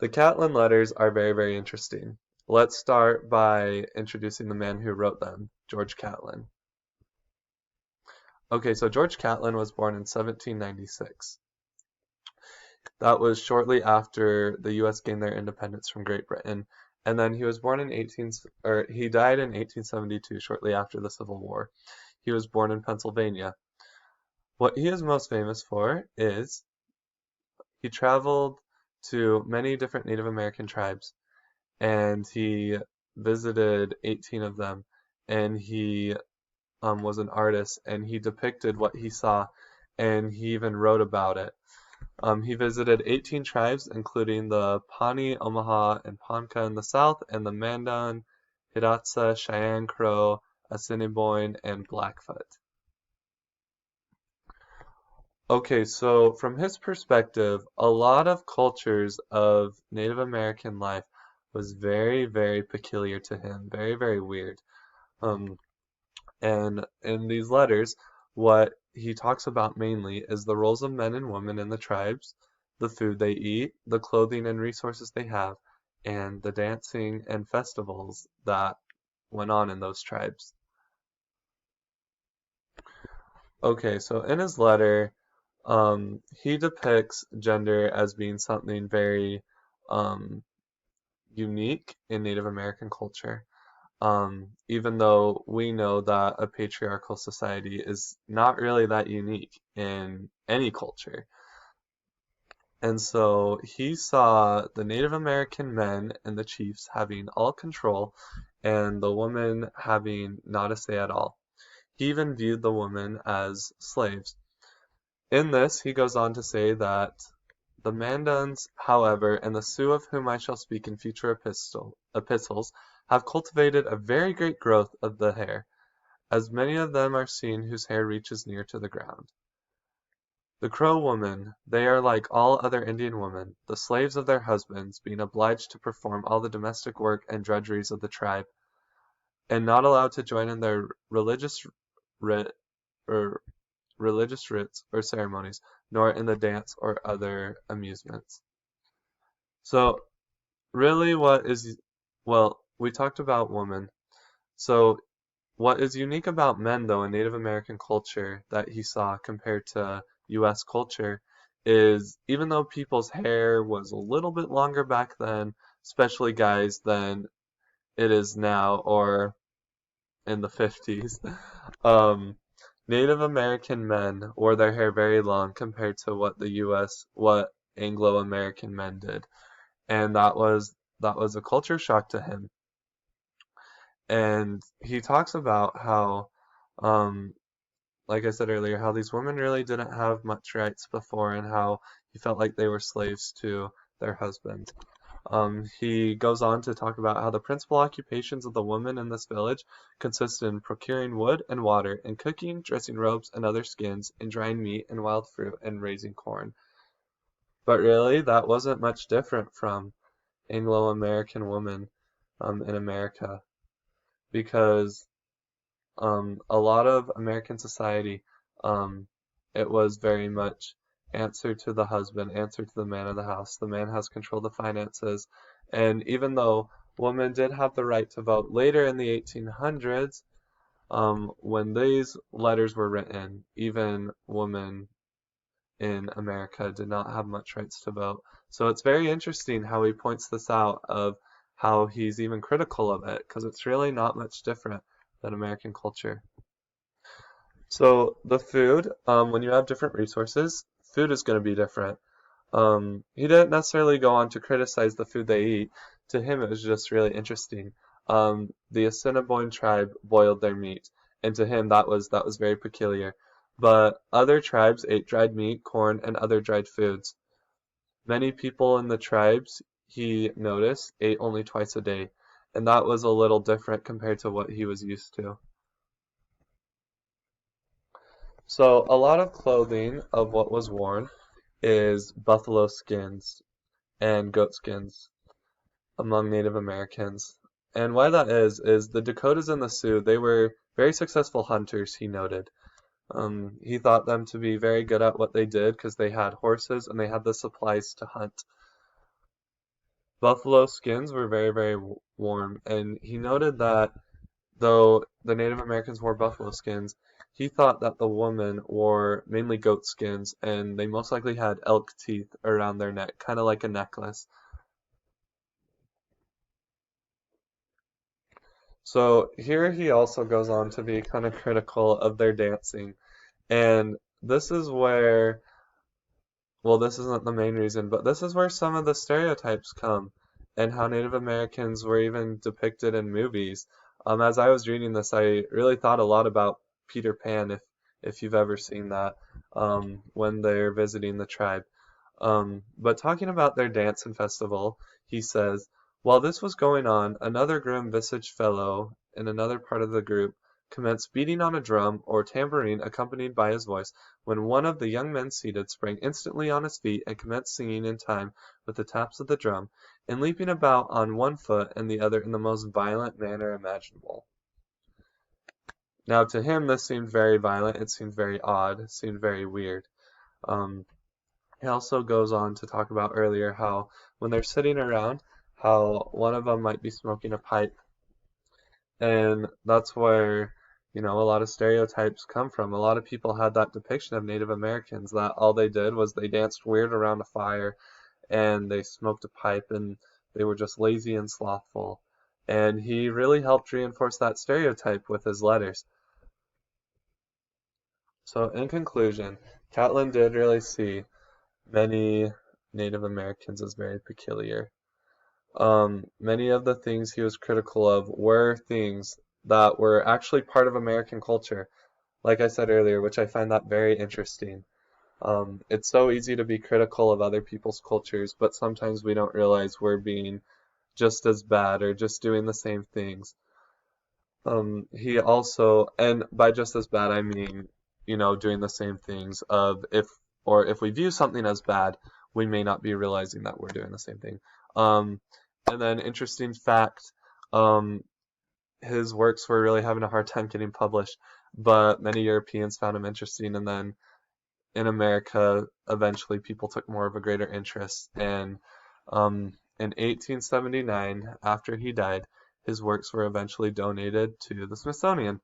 The Catlin letters are very, very interesting. Let's start by introducing the man who wrote them, George Catlin. Okay, so George Catlin was born in 1796. That was shortly after the U.S. gained their independence from Great Britain, and then he was born in 18, or he died in 1872, shortly after the Civil War. He was born in Pennsylvania. What he is most famous for is he traveled to many different Native American tribes, and he visited 18 of them, and he was an artist, and he depicted what he saw, and he even wrote about it. He visited 18 tribes, including the Pawnee, Omaha, and Ponca in the south, and the Mandan, Hidatsa, Cheyenne, Crow, Assiniboine, and Blackfoot. Okay, so from his perspective, a lot of cultures of Native American life was very, very peculiar to him, very, very weird. Um, and in these letters, what he talks about mainly is the roles of men and women in the tribes, the food they eat, the clothing and resources they have, and the dancing and festivals that went on in those tribes. Okay, so in his letter, he depicts gender as being something very um, unique in Native American culture. Even though we know that a patriarchal society is not really that unique in any culture. And so he saw the Native American men and the chiefs having all control and the women having not a say at all. He even viewed the women as slaves. In this, he goes on to say that the Mandans, however, and the Sioux of whom I shall speak in future epistles, have cultivated a very great growth of the hair, as many of them are seen whose hair reaches near to the ground. The Crow women, they are like all other Indian women, the slaves of their husbands, being obliged to perform all the domestic work and drudgeries of the tribe, and not allowed to join in their rit, or religious rites or ceremonies, nor in the dance or other amusements. So really we talked about women. So what is unique about men, though, in Native American culture that he saw compared to U.S. culture is even though people's hair was a little bit longer back then, especially guys, than it is now or in the 50s, um, Native American men wore their hair very long compared to what Anglo-American men did. And that was a culture shock to him. And he talks about how, um, like I said earlier, how these women really didn't have much rights before and how he felt like they were slaves to their husbands. He goes on to talk about how the principal occupations of the women in this village consist in procuring wood and water, and cooking, dressing robes and other skins, and drying meat and wild fruit, and raising corn. But really, that wasn't much different from Anglo-American women in America, because a lot of American society, um, it was very much answer to the husband, answer to the man of the house. The man has control of the finances. And even though women did have the right to vote later in the 1800s, when these letters were written, even women in America did not have much rights to vote. So it's very interesting how he points this out of how he's even critical of it, because it's really not much different than American culture. So the food, when you have different resources, food is going to be different. He didn't necessarily go on to criticize the food they eat. To him, it was just really interesting. The Assiniboine tribe boiled their meat, and to him that was very peculiar. But other tribes ate dried meat, corn, and other dried foods. Many people in the tribes, he noticed, ate only twice a day, and that was a little different compared to what he was used to. So a lot of clothing of what was worn is buffalo skins and goat skins among Native Americans. And why that is the Dakotas and the Sioux, they were very successful hunters, he noted. He thought them to be very good at what they did because they had horses and they had the supplies to hunt. buffalo skins were very, very warm, and he noted that though the Native Americans wore buffalo skins, he thought that the women wore mainly goat skins, and they most likely had elk teeth around their neck, kind of like a necklace. So here he also goes on to be kind of critical of their dancing. And this is where, well, this isn't the main reason, but this is where some of the stereotypes come and how Native Americans were even depicted in movies. As I was reading this, I really thought a lot about Peter Pan, if you've ever seen that, when they're visiting the tribe. But talking about their dance and festival, he says, while this was going on, another grim-visaged fellow in another part of the group commenced beating on a drum or tambourine accompanied by his voice, when one of the young men seated sprang instantly on his feet and commenced singing in time with the taps of the drum, and leaping about on one foot and the other in the most violent manner imaginable. Now to him this seemed very violent, it seemed very odd, it seemed very weird. Um, He also goes on to talk about earlier how when they're sitting around, how one of them might be smoking a pipe, and that's where, a lot of stereotypes come from. A lot of people had that depiction of Native Americans that all they did was they danced weird around a fire and they smoked a pipe and they were just lazy and slothful. And he really helped reinforce that stereotype with his letters. So in conclusion, Catlin did really see many Native Americans as very peculiar. Many of the things he was critical of were things that were actually part of American culture, like I said earlier, which I find that very interesting. It's so easy to be critical of other people's cultures, but sometimes we don't realize we're being just as bad or just doing the same things. He also, and by just as bad, I mean, doing the same things of if we view something as bad, we may not be realizing that we're doing the same thing. Um, and then interesting fact, um, his works were really having a hard time getting published, but many Europeans found him interesting, and then in America, eventually people took more of a greater interest. And in 1879, after he died, his works were eventually donated to the Smithsonian.